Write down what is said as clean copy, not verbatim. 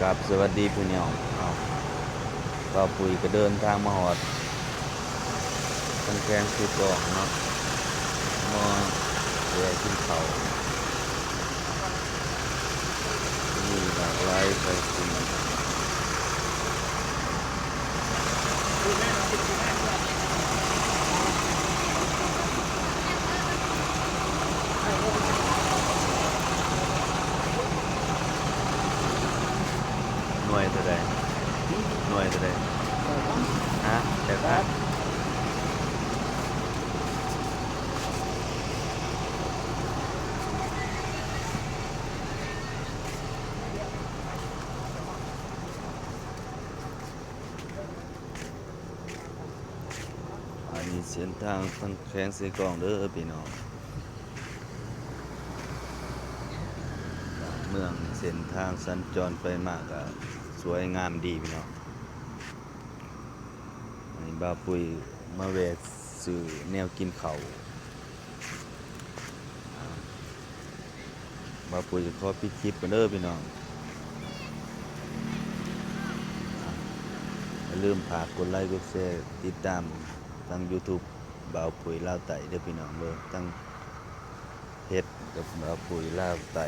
กับสวัสดีพี่น้องก็ปุ๋ยก็เดินทางมาหอดตั้งแกงคือกองเนาะมาแวะกินเขาวมีหลากหลายไปกินหน่วยเท่าใดหน่วยเท่าใดฮะแต่ละอันนี้เส้นทางตั้งแกงใส่กล่องเด้อพี่น้องเมืองเส้นทางสัญจรไปมากก็สวยงามดีพี่น้องอันนี้บ่าวปุ้ยมาแวะซื้อแนวกินข้าวบ่าวปุ้ยจะขอปิดคลิปกันเด้อพี่น้องอย่าลืมฝากกดไลค์กดแชร์ติดตามทาง YouTube บ่าวปุ้ยลาวไต่เด้อพี่น้องเด้อทั้งเฮ็ดกับบ่าวปุ้ยลาวไต่